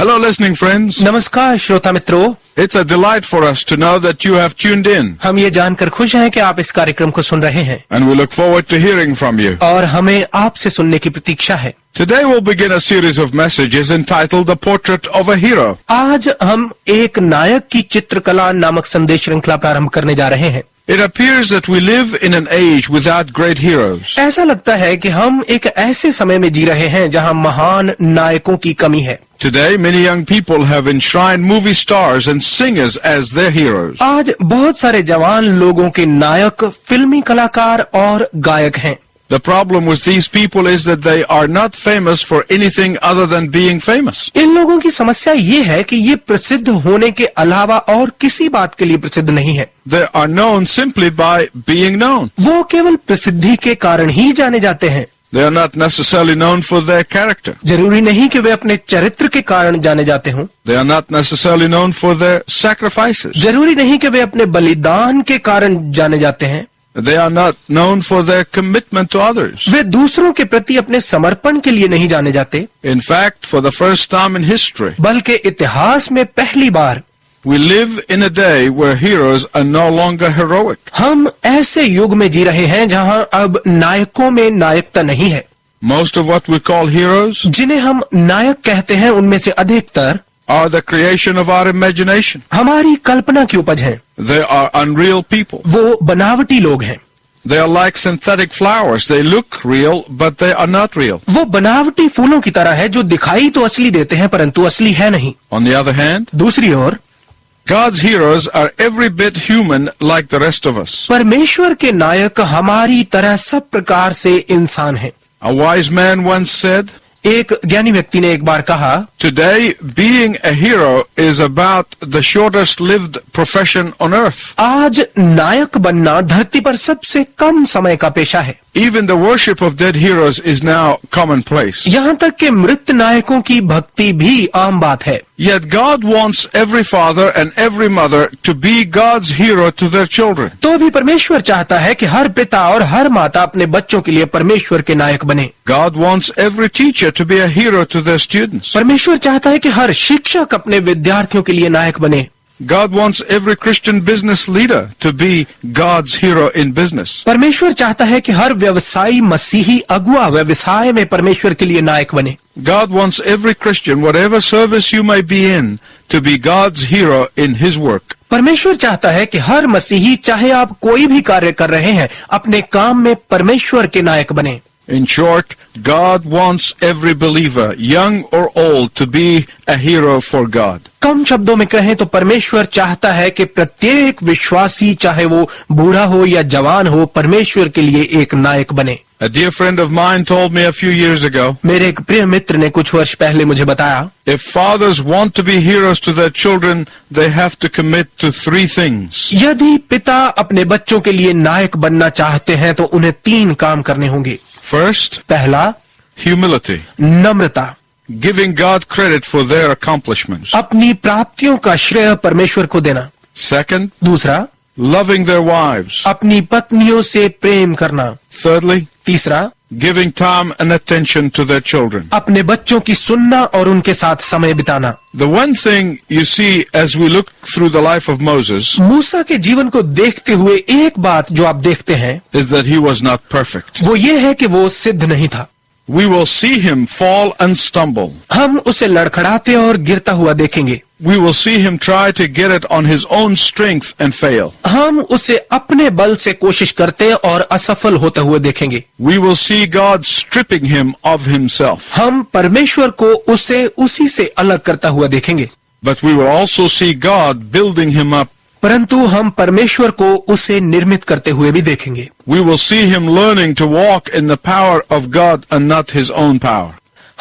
Hello, listening friends. नमस्कार श्रोता मित्रों, It's a delight for us to know that you have tuned in, हम ये जानकर खुश हैं कि आप इस कार्यक्रम को सुन रहे हैं and we look forward to hearing from you. और हमें आपसे सुनने की प्रतीक्षा है। Today we'll begin a series of messages entitled The Portrait of a Hero. आज हम एक नायक की चित्रकला नामक संदेश श्रृंखला प्रारंभ करने जा रहे हैं। It appears that we live in an age without great heroes. ऐसा लगता है कि हम एक ऐसे समय में जी रहे हैं जहां महान नायकों की कमी है। Today, many young people have enshrined movie stars and singers as their heroes. आज बहुत सारे जवान लोगों के नायक फिल्मी कलाकार और गायक हैं। The problem with these people is that they are not famous for anything other than being famous. इन लोगों की समस्या ये है कि ये प्रसिद्ध होने के अलावा और किसी बात के लिए प्रसिद्ध नहीं है। They are known simply by being known. वो केवल प्रसिद्धि के कारण ही जाने जाते हैं। They are not necessarily known for their character. जरूरी नहीं कि वे अपने चरित्र के कारण जाने जाते हों। They are not necessarily known for their sacrifices. जरूरी नहीं कि वे अपने बलिदान के कारण जाने जाते हैं। They are not known for their commitment to others. वे दूसरों के प्रति अपने समर्पण के लिए नहीं जाने जाते, In fact, for the first time in history, बल्कि इतिहास में पहली बार we live in a day where heroes are no longer heroic. हम ऐसे युग में जी रहे हैं जहां अब नायकों में नायकता नहीं है। Most of what we call heroes जिन्हें हम नायक कहते हैं उनमें से अधिकतर are the creation of our imagination. हमारी कल्पना की उपज हैं। They are unreal people. वो बनावटी लोग हैं। They are like synthetic flowers. They look real, but they are not real. वो बनावटी फूलों की तरह है जो दिखाई तो असली देते हैं परंतु असली है नहीं। On the other hand, दूसरी ओर God's heroes are every bit human like the rest of us. परमेश्वर के नायक हमारी तरह सब प्रकार से इंसान हैं। A wise man once said, एक ज्ञानी व्यक्ति ने एक बार कहा, Today, being a hero is about the shortest lived profession on earth. आज नायक बनना धरती पर सबसे कम समय का पेशा है। Even the worship of dead heroes is now commonplace. यहाँ तक कि मृत नायकों की भक्ति भी आम बात है। Yet God wants every father and every mother to be God's hero to their children. तो भी परमेश्वर चाहता है कि हर पिता और हर माता अपने बच्चों के लिए परमेश्वर के नायक बने। God wants every teacher to be a hero to their students. परमेश्वर चाहता है कि हर शिक्षक अपने विद्यार्थियों के लिए नायक बने। God wants every Christian business leader to be God's hero in business. परमेश्वर चाहता है कि हर व्यवसायी मसीही अगुआ व्यवसाय में परमेश्वर के लिए नायक बने। God wants every Christian, whatever service you may be in, to be God's hero in his work. परमेश्वर चाहता है कि हर मसीही चाहे आप कोई भी कार्य कर रहे हैं अपने काम में परमेश्वर के नायक बने। In short, God wants every believer, young or old, to be a hero for God. कम शब्दों में कहें तो परमेश्वर चाहता है कि प्रत्येक विश्वासी चाहे वो बूढ़ा हो या जवान हो परमेश्वर के लिए एक नायक बने। A dear friend of mine told me a few years ago, मेरे एक प्रिय मित्र ने कुछ वर्ष पहले मुझे बताया, if fathers want to be heroes to their children, they have to commit to 3 things. यदि पिता अपने बच्चों के लिए नायक बनना चाहते हैं तो उन्हें 3 काम करने होंगे। First, पहला, humility, Namrata, giving God credit for their accomplishments. अपनी प्राप्तियों का श्रेय परमेश्वर को देना। Second, दूसरा, loving their wives. अपनी पत्नियों से प्रेम करना। Thirdly, तीसरा, giving time and attention to their children. अपने बच्चों की सुनना और उनके साथ समय बिताना। The one thing you see as we look through the life of Moses मूसा के जीवन को देखते हुए एक बात जो आप देखते हैं is that he was not perfect. वो ये है कि वो सिद्ध नहीं था। We will see him fall and stumble. हम उसे लड़खड़ाते और गिरता हुआ देखेंगे। We will see him try to get it on his own strength and fail. हम उसे अपने बल से कोशिश करते और असफल होते हुए देखेंगे। We will see God stripping him of himself. हम परमेश्वर को उसे उसी से अलग करता हुआ देखेंगे। But we will also see God building him up. परंतु हम परमेश्वर को उसे निर्मित करते हुए भी देखेंगे। We will see him learning to walk in the power of God and not his own power.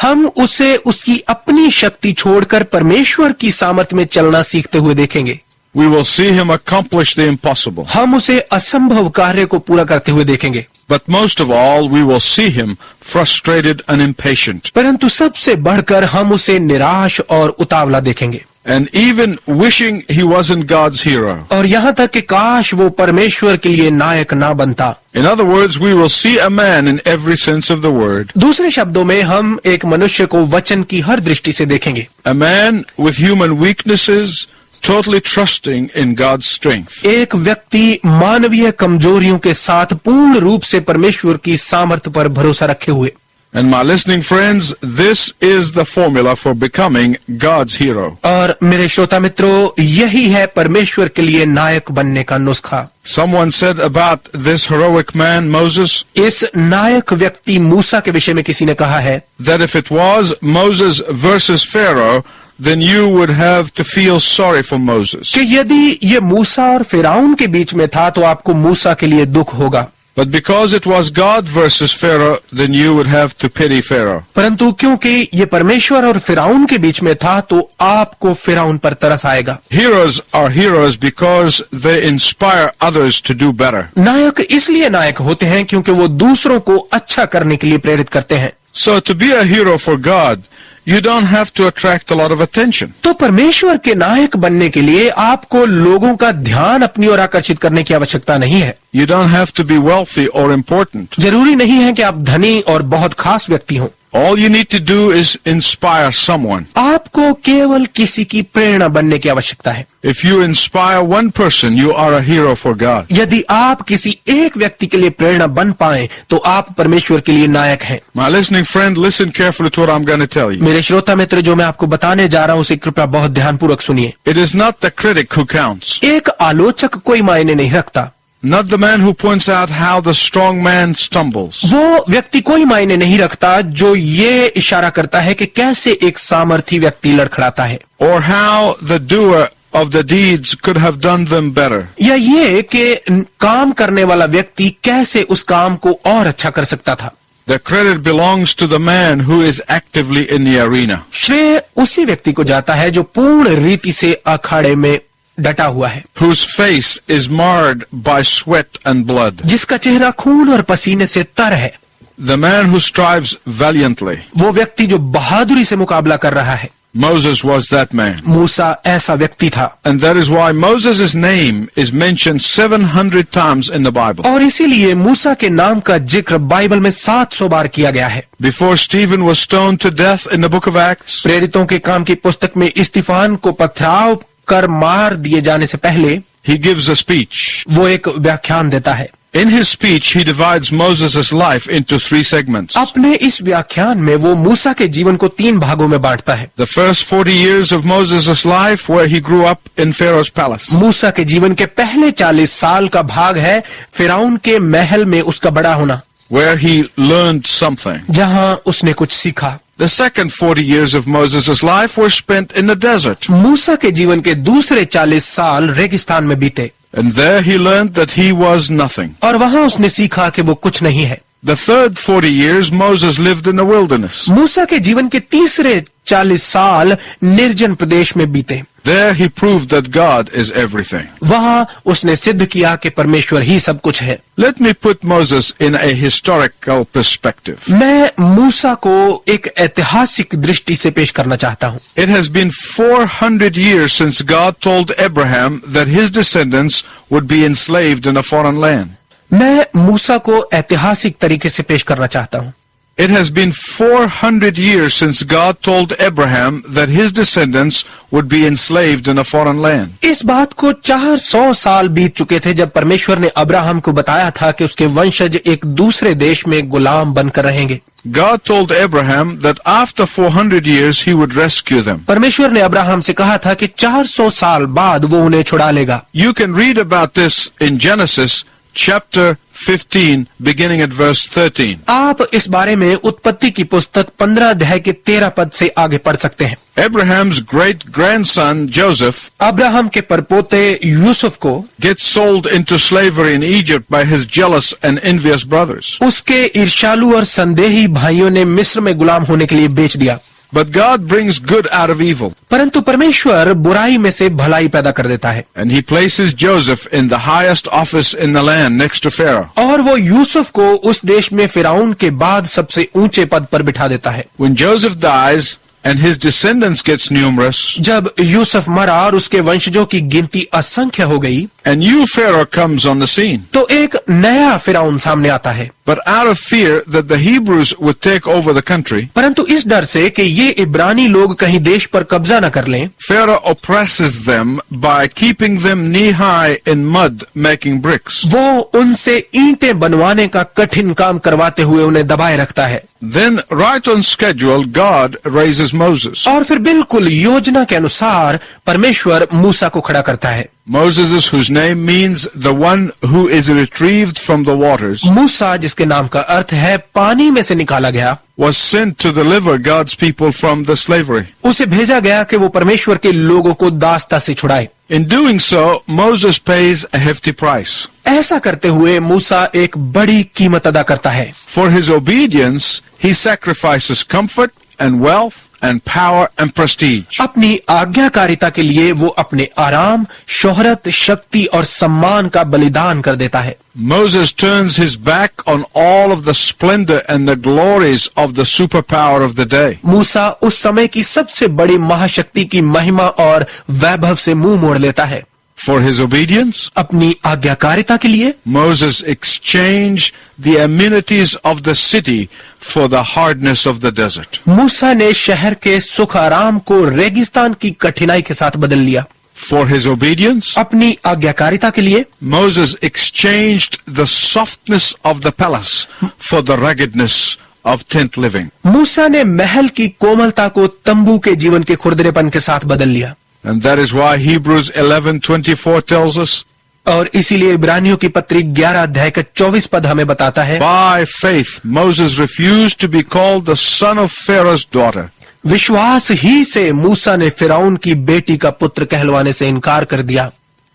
हम उसे उसकी अपनी शक्ति छोड़कर परमेश्वर की सामर्थ्य में चलना सीखते हुए देखेंगे। We will see him accomplish the impossible. हम उसे असंभव कार्य को पूरा करते हुए देखेंगे। But most of all, we will see him frustrated and impatient. परंतु सबसे बढ़कर हम उसे निराश और उतावला देखेंगे। and even wishing he wasn't God's hero. और यहाँ तक कि काश वो परमेश्वर के लिए नायक ना बनता। In other words, we will see a man in every sense of the word, दूसरे शब्दों में हम एक मनुष्य को वचन की हर दृष्टि से देखेंगे। a man with human weaknesses, totally trusting in God's strength. एक व्यक्ति मानवीय कमजोरियों के साथ पूर्ण रूप से परमेश्वर की सामर्थ्य पर भरोसा रखे हुए। And my listening friends, this is the formula for becoming God's hero. और मेरे श्रोता मित्रों, यही है परमेश्वर के लिए नायक बनने का नुस्खा। Someone said about this heroic man, Moses, इस नायक व्यक्ति मूसा के विषय में किसी ने कहा है that if it was Moses versus Pharaoh, then you would have to feel sorry for Moses. कि यदि ये मूसा और फिरौन के बीच में था तो आपको मूसा के लिए दुख होगा, But because it was God versus Pharaoh, then you would have to pity Pharaoh. परंतु क्योंकि ये परमेश्वर और फिरौन के बीच में था तो आपको फिरौन पर तरस आएगा। Heroes are heroes because they inspire others to do better. नायक इसलिए नायक होते हैं क्योंकि वो दूसरों को अच्छा करने के लिए प्रेरित करते हैं। So to be a hero for God, you don't have to attract a lot of attention. तो परमेश्वर के नायक बनने के लिए आपको लोगों का ध्यान अपनी ओर आकर्षित करने की आवश्यकता नहीं है। You don't have to be wealthy or important. जरूरी नहीं है कि आप धनी और बहुत खास व्यक्ति हों। All you need to do is inspire someone. आपको केवल किसी की प्रेरणा बनने की आवश्यकता है। If you inspire one person, you are a hero for God. यदि आप किसी एक व्यक्ति के लिए प्रेरणा बन पाए तो आप परमेश्वर के लिए नायक हैं। My listening friend, listen carefully to what I'm going to tell you. मेरे श्रोता मित्र, जो मैं आपको बताने जा रहा हूँ उसे कृपया बहुत ध्यानपूर्वक सुनिए। It is not the critic who counts, एक आलोचक कोई मायने नहीं रखता, not the man who points out how the strong man stumbles. वो व्यक्ति कोई मायने नहीं रखता जो ये इशारा करता है कि कैसे एक सामर्थी व्यक्ति लड़खड़ाता है, Or how the doer of the deeds could have done them better. या ये कि काम करने वाला व्यक्ति कैसे उस काम को और अच्छा कर सकता था। The credit belongs to the man who is actively in the arena. श्रेय उसी व्यक्ति को जाता है जो पूर्ण रीति से अखाड़े में डटा हुआ है, Whose face is marred by sweat and blood. जिसका चेहरा खून और पसीने से तर है। The man who strives valiantly. वो व्यक्ति जो बहादुरी से मुकाबला कर रहा है। Moses was that man. मूसा ऐसा व्यक्ति था And that is why Moses' name is mentioned 700 times in the Bible. और इसीलिए मूसा के नाम का जिक्र बाइबल में 700 बार किया गया है। Before Stephen was stoned to death in the book of Acts, प्रेरितों के काम की पुस्तक में इस्तीफान को पथराव कर मार दिए जाने से पहले he gives a speech. वो एक व्याख्यान देता है। In his speech, he divides Moses' life into 3 segments. अपने इस व्याख्यान में वो मूसा के जीवन को 3 भागों में बांटता है। The first 40 years of Moses' life where he grew up in Pharaoh's palace. मूसा के जीवन के पहले 40 साल का भाग है फिरौन के महल में उसका बड़ा होना, Where he learned something. जहां उसने कुछ सीखा। The second 40 years of Moses' life were spent in the desert. मूसा के जीवन के दूसरे 40 साल रेगिस्तान में बीते And there he learned that he was nothing. और वहां उसने सीखा कि वो कुछ नहीं है। The third 40 years, Moses lived in the wilderness. मूसा के जीवन के तीसरे 40 साल निर्जन प्रदेश में बीते। There he proved that God is everything. वहां उसने सिद्ध किया कि परमेश्वर ही सब कुछ है। Let me put Moses in a historical perspective. मैं मूसा को एक ऐतिहासिक दृष्टि से पेश करना चाहता हूं। It has been 400 years since God told Abraham that his descendants would be enslaved in a foreign land. मैं मूसा को ऐतिहासिक तरीके से पेश करना चाहता हूं। It has been 400 years since God told Abraham that his descendants would be enslaved in a foreign land. इस बात को 400 साल बीत चुके थे जब परमेश्वर ने अब्राहम को बताया था कि उसके वंशज एक दूसरे देश में गुलाम बनकर रहेंगे। God told Abraham that after 400 years he would rescue them. परमेश्वर ने अब्राहम से कहा था कि 400 साल बाद वो उन्हें छुड़ा लेगा। You can read about this in Genesis chapter 15 beginning at verse 13. आप इस बारे में उत्पत्ति की पुस्तक 15 अध्याय के 13 पद से आगे पढ़ सकते हैं। Abraham's great grandson Joseph Abraham के परपोते यूसुफ को gets sold into slavery in Egypt by his jealous and envious brothers. उसके ईर्ष्यालु और संदेही भाइयों ने मिस्र में गुलाम होने के लिए बेच दिया। But God brings good out of evil. परंतु परमेश्वर बुराई में से भलाई पैदा कर देता है And he places Joseph in the highest office in the land next to Pharaoh. और वो यूसुफ को उस देश में फिरौन के बाद सबसे ऊंचे पद पर बिठा देता है। When Joseph dies, and his descendants gets numerous, जब यूसुफ मरा और उसके वंशजों की गिनती असंख्य हो गई, a new Pharaoh comes on the scene. तो एक नया फिरौन सामने आता है। But out of fear that the Hebrews would take over the country, परंतु इस डर से कि ये इब्रानी लोग कहीं देश पर कब्जा न कर लें, Pharaoh oppresses them by keeping them knee-high in mud making bricks. वो उनसे ईंटें बनवाने का कठिन काम करवाते हुए उन्हें दबाए रखता है। Then, right on schedule, God raises Moses. और फिर बिल्कुल योजना के अनुसार परमेश्वर मूसा को खड़ा करता है। Moses, whose name means the one who is retrieved from the waters, मूसा, जिसके नाम का अर्थ है पानी में से निकाला गया, was sent to deliver God's people from the slavery. उसे भेजा गया कि वो परमेश्वर के लोगों को दासता से छुड़ाए। In doing so, Moses pays a hefty price. ऐसा करते हुए मूसा एक बड़ी कीमत अदा करता है। For his obedience, he sacrifices comfort and wealth and power and prestige. अपनी आज्ञाकारिता के लिए वो अपने आराम, शोहरत, शक्ति और सम्मान का बलिदान कर देता है। Moses turns his back on all of the splendor and the glories of the superpower of the day. मूसा उस समय की सबसे बड़ी महाशक्ति की महिमा और वैभव से मुंह मोड़ लेता है। For his obedience, अपनी आज्ञाकारिता के लिए Moses exchanged the amenities of the city for the hardness of the desert. मूसा ने शहर के सुख आराम को रेगिस्तान की कठिनाई के साथ बदल लिया। For his obedience, अपनी आज्ञाकारिता के लिए Moses exchanged the softness of the palace for the ruggedness of tent living. मूसा ने महल की कोमलता को तंबू के जीवन के खुरदरेपन के साथ बदल लिया। And that is why Hebrews 11:24 tells us, और इसीलिए इब्रानियों की पत्री 11 अध्याय का 24 पद हमें बताता है, by faith Moses refused to be called the son of Pharaoh's daughter. विश्वास ही से मूसा ने फिरौन की बेटी का पुत्र कहलवाने से इनकार कर दिया,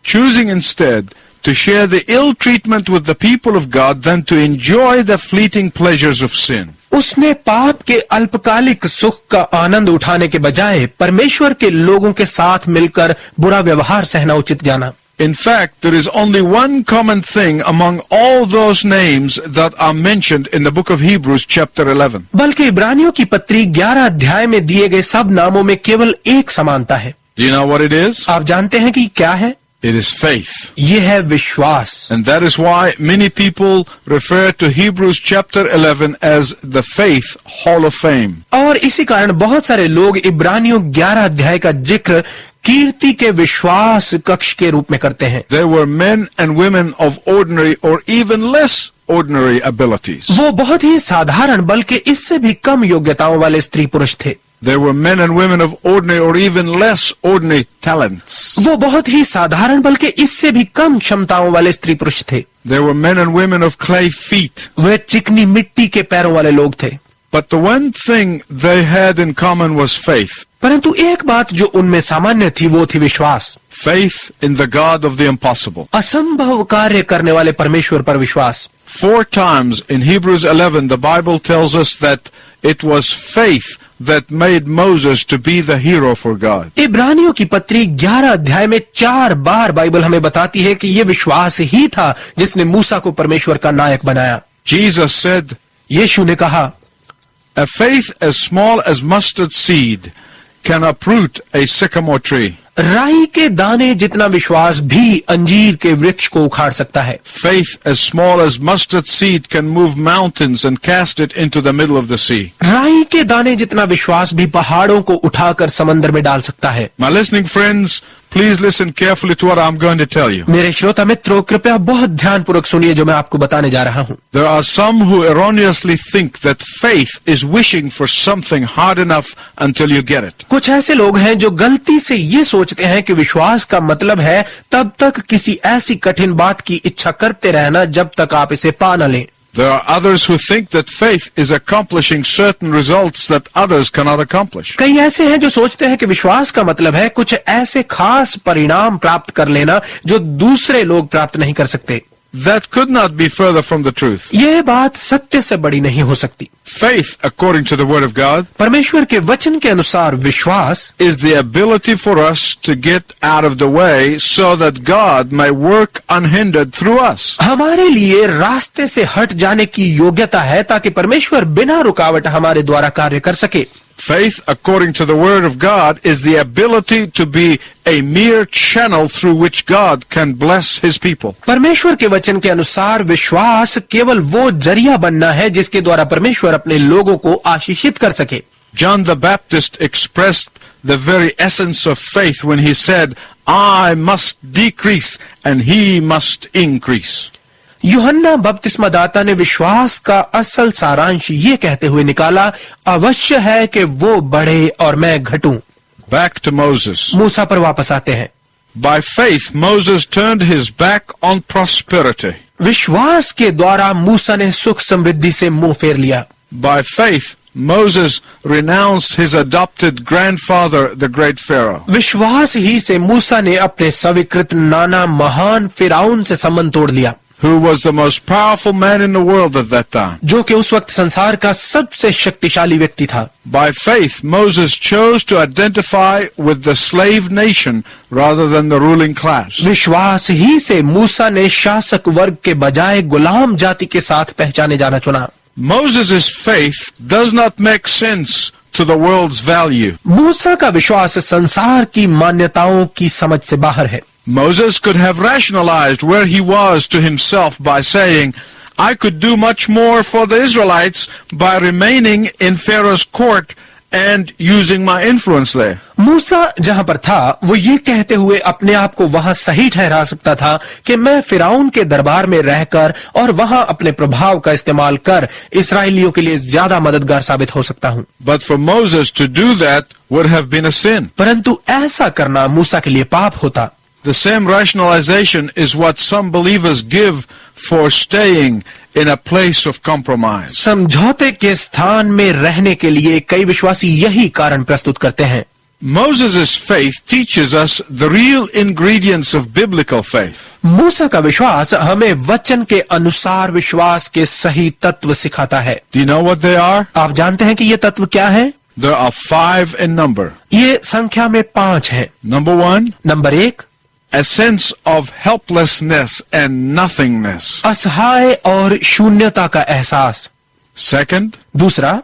choosing instead to share the ill treatment with the people of God than to enjoy the fleeting pleasures of sin. उसने पाप के अल्पकालिक सुख का आनंद उठाने के बजाय परमेश्वर के लोगों के साथ मिलकर बुरा व्यवहार सहना उचित जाना। In fact, there is only one common thing among all those names that are mentioned in the book of Hebrews chapter 11. बल्कि इब्रानियों की पत्री 11 अध्याय में दिए गए सब नामों में केवल एक समानता है। Do you know what it is? आप जानते हैं कि क्या है? It is faith. ये है विश्वास। And that is why many people refer to Hebrews chapter 11 as the Faith Hall of Fame. और इसी कारण बहुत सारे लोग इब्रानियों 11 अध्याय का जिक्र कीर्ति के विश्वास कक्ष के रूप में करते हैं। They were men and women of ordinary or even less ordinary abilities. वो बहुत ही साधारण बल्कि इससे भी कम योग्यताओं वाले स्त्री पुरुष थे। They were men and women of ordinary or even less ordinary talents. वो बहुत ही साधारण बल्कि इससे भी कम क्षमताओं वाले स्त्री पुरुष थे। They were men and women of clay feet. वे चिकनी मिट्टी के पैरों वाले लोग थे। But the one thing they had in common was faith. परंतु एक बात जो उनमें सामान्य थी वो थी विश्वास। Faith in the God of the impossible. असंभव कार्य करने वाले परमेश्वर पर विश्वास। 4 times in Hebrews 11 the Bible tells us that it was faith that made Moses to be the hero for God. इब्रानियों की पत्री 11 अध्याय में 4 बार बाइबल हमें बताती है कि ये विश्वास ही था जिसने मूसा को परमेश्वर का नायक बनाया। Jesus said, यीशु ने कहा, a faith as small as mustard seed can uproot a sycamore tree. राई के दाने जितना विश्वास भी अंजीर के वृक्ष को उखाड़ सकता है। Faith as small as mustard seed can move mountains and cast it into the middle of the sea. राई के दाने जितना विश्वास भी पहाड़ों को उठाकर समंदर में डाल सकता है। My listening friends, please listen carefully to what I'm going to tell you. मेरे श्रोता मित्रों, कृपया बहुत ध्यानपूर्वक सुनिए जो मैं आपको बताने जा रहा हूँ। There are some who erroneously think that faith is wishing for something hard enough until you get it. कुछ ऐसे लोग हैं जो गलती से ये सोचते हैं कि विश्वास का मतलब है तब तक किसी ऐसी कठिन बात की इच्छा करते रहना जब तक आप इसे पा न लें। There are others who think that faith is accomplishing certain results that others cannot accomplish. कई ऐसे हैं जो सोचते हैं कि विश्वास का मतलब है कुछ ऐसे खास परिणाम प्राप्त कर लेना जो दूसरे लोग प्राप्त नहीं कर सकते। That could not be further from the truth. यह बात सत्य से बड़ी नहीं हो सकती। Faith, according to the Word of God, परमेश्वर के वचन के अनुसार विश्वास is the ability for us to get out of the way so that God may work unhindered through us. हमारे लिए रास्ते से हट जाने की योग्यता है ताकि परमेश्वर बिना रुकावट हमारे द्वारा कार्य कर सके। Faith, according to the Word of God, is the ability to be a mere channel through which God can bless His people. परमेश्वर के वचन के अनुसार विश्वास केवल वो जरिया बनना है जिसके द्वारा परमेश्वर अपने लोगों को आशीषित कर सके। John the Baptist expressed the very essence of faith when he said, I must decrease and He must increase. यूहन्ना बपतिस्मादाता ने विश्वास का असल सारांश ये कहते हुए निकाला, अवश्य है कि वो बढ़े और मैं घटूं। Back to Moses. मूसा पर वापस आते हैं। By faith, Moses turned his back on prosperity. विश्वास के द्वारा मूसा ने सुख समृद्धि से मुंह फेर लिया। By faith, Moses renounced his adopted grandfather, the great Pharaoh. विश्वास ही से मूसा ने अपने स्वीकृत नाना महान फिरौन से संबंध तोड़ लिया, who was the most powerful man in the world at that time. जो कि उस वक्त संसार का सबसे शक्तिशाली व्यक्ति था। By faith, Moses chose to identify with the slave nation rather than the ruling class. विश्वास ही से मूसा ने शासक वर्ग के बजाय गुलाम जाति के साथ पहचाने जाना चुना। Moses' faith does not make sense to the world's value. मूसा का विश्वास संसार की मान्यताओं की समझ से बाहर है। Moses could have rationalized where he was to himself by saying, I could do much more for the Israelites by remaining in Pharaoh's court and using my influence there. मूसा जहां पर था वो ये कहते हुए अपने आप को वहां सही ठहरा सकता था कि मैं फिरौन के दरबार में रहकर और वहां अपने प्रभाव का इस्तेमाल कर इसराइलियों के लिए ज्यादा मददगार साबित हो सकता हूं। But for Moses to do that would have been a sin. परंतु ऐसा करना मूसा के लिए पाप होता। The same rationalization is what some believers give for staying in a place of compromise. समझौते के स्थान में रहने के लिए कई विश्वासी यही कारण प्रस्तुत करते हैं। Moses' faith teaches us the real ingredients of biblical faith. मूसा का विश्वास हमें वचन के अनुसार विश्वास के सही तत्व सिखाता है। Do you know what they are? आप जानते हैं कि ये तत्व क्या है? There are 5 in number. ये संख्या में 5 है। Number 1, number 1, a sense of helplessness and nothingness. असहाय और शून्यता का एहसास। Second, दूसरा,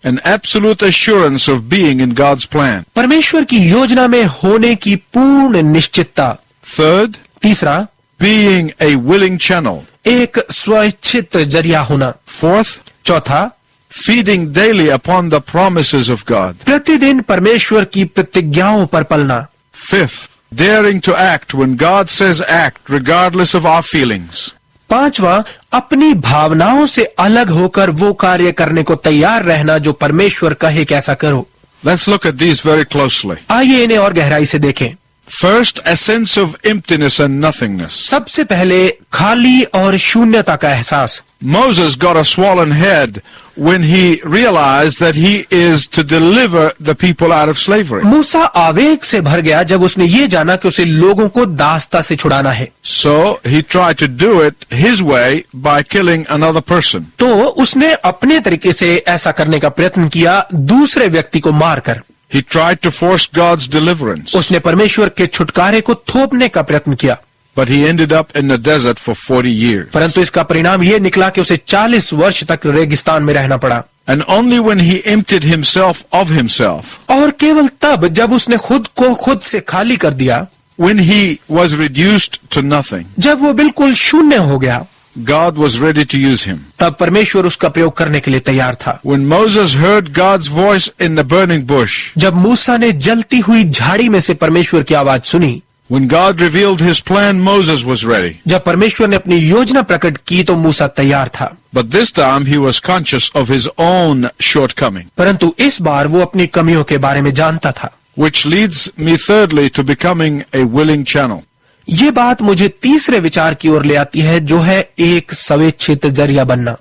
an absolute assurance of being in God's plan. परमेश्वर की योजना में होने की पूर्ण निश्चितता। Third, तीसरा, being a willing channel. एक स्वइच्छित जरिया होना। Fourth, चौथा, feeding daily upon the promises of God. प्रतिदिन परमेश्वर की प्रतिज्ञाओं पर पलना। Fifth, daring to act when God says act regardless of our feelings. पांचवा, अपनी भावनाओं से अलग होकर वो कार्य करने को तैयार रहना जो परमेश्वर कहे कि ऐसा करो। Let's look at these very closely. आइए इन्हें और गहराई से देखें। First, a sense of emptiness and nothingness. सबसे पहले खाली और शून्यता का एहसास। Moses got a swollen head when he realized that he is to deliver the people out of slavery. मूसा आवेग से भर गया जब उसने ये जाना कि उसे लोगों को दासता से छुड़ाना है। So he tried to do it his way by killing another person. तो उसने अपने तरीके से ऐसा करने का प्रयत्न किया, दूसरे व्यक्ति को मारकर। He tried to force God's deliverance, उसने परमेश्वर के छुटकारे को थोपने का प्रयत्न किया, but he ended up in the desert for 40 years. परंतु इसका परिणाम ये निकला कि उसे 40 वर्ष तक रेगिस्तान में रहना पड़ा। And only when he emptied himself of himself, और केवल तब जब उसने खुद को खुद से खाली कर दिया, when he was reduced to nothing, जब वो बिल्कुल शून्य हो गया, God was ready to use him. तब परमेश्वर उसका प्रयोग करने के लिए तैयार था। When Moses heard God's voice in the burning bush, जब मूसा ने जलती हुई झाड़ी में से परमेश्वर की आवाज सुनी, when God revealed his plan, Moses was ready. जब परमेश्वर ने अपनी योजना प्रकट की तो मूसा तैयार था। But this time he was conscious of his own shortcoming. परंतु इस बार वो अपनी कमियों के बारे में जानता था। Which leads me thirdly to becoming a willing channel. ये बात मुझे तीसरे विचार की ओर ले आती है, जो है एक स्वेच्छित जरिया बनना।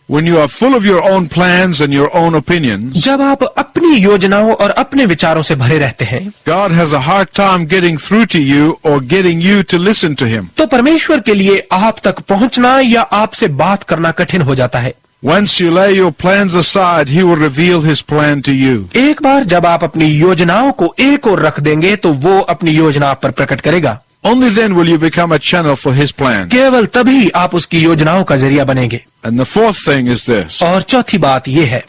When you are full of your own plans and your own opinions, जब आप अपनी योजनाओं और अपने विचारों से भरे रहते हैं, God has a hard time getting through to you or getting you to listen to him. तो परमेश्वर के लिए आप तक पहुंचना या आपसे बात करना कठिन हो जाता है। Once you lay your plans aside, he will reveal his plan to you. एक बार जब आप अपनी योजनाओं को एक ओर रख देंगे तो वो अपनी योजना आप पर प्रकट करेगा। Only then will you become a channel for his plan. केवल तभी आप उसकी योजनाओं का जरिया बनेंगे। And the fourth thing is this. और चौथी बात ये है,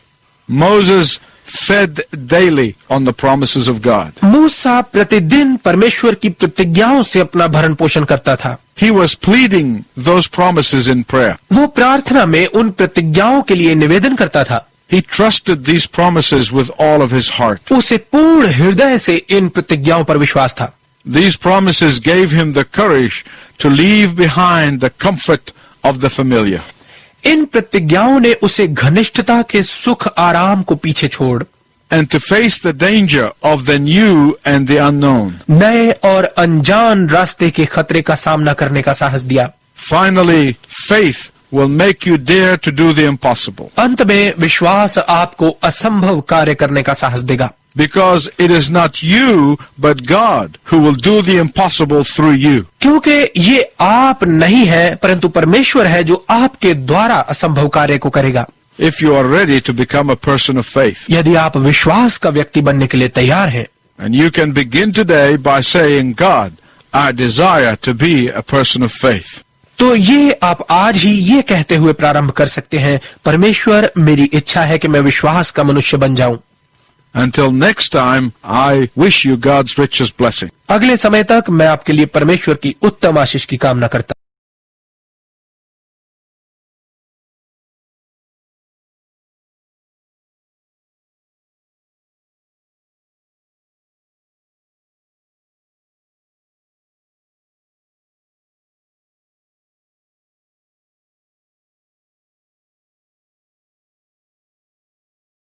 Moses fed daily on the promises of God. मूसा प्रतिदिन परमेश्वर की प्रतिज्ञाओं से अपना भरण पोषण करता था। He was pleading those promises in prayer. वो प्रार्थना में उन प्रतिज्ञाओं के लिए निवेदन करता था। He trusted these promises with all of his heart. उसे पूर्ण हृदय से इन प्रतिज्ञाओं पर विश्वास था। These promises gave him the courage to leave behind the comfort of the familiar. इन प्रतिज्ञाओं ने उसे घनिष्ठता के सुख आराम को पीछे छोड़ And to face the danger of the new and the unknown. नए और अनजान रास्ते के खतरे का सामना करने का साहस दिया। Finally, faith will make you dare to do the impossible. अंत में विश्वास आपको असंभव कार्य करने का साहस देगा। Because it is not you, but God who will do the impossible through you. क्योंकि ये आप नहीं है परंतु परमेश्वर है जो आपके द्वारा असंभव कार्य को करेगा। If you are ready to become a person of faith. यदि आप विश्वास का व्यक्ति बनने के लिए तैयार हैं, And you can begin today by saying, God, I desire to be a person of faith. तो ये आप आज ही ये कहते हुए प्रारंभ कर सकते हैं, परमेश्वर मेरी इच्छा है कि मैं विश्वास का मनुष्य बन जाऊं। Until next time, I wish you God's richest blessing. अगले समय तक मैं आपके लिए परमेश्वर की उत्तम आशीष की कामना करता हूं।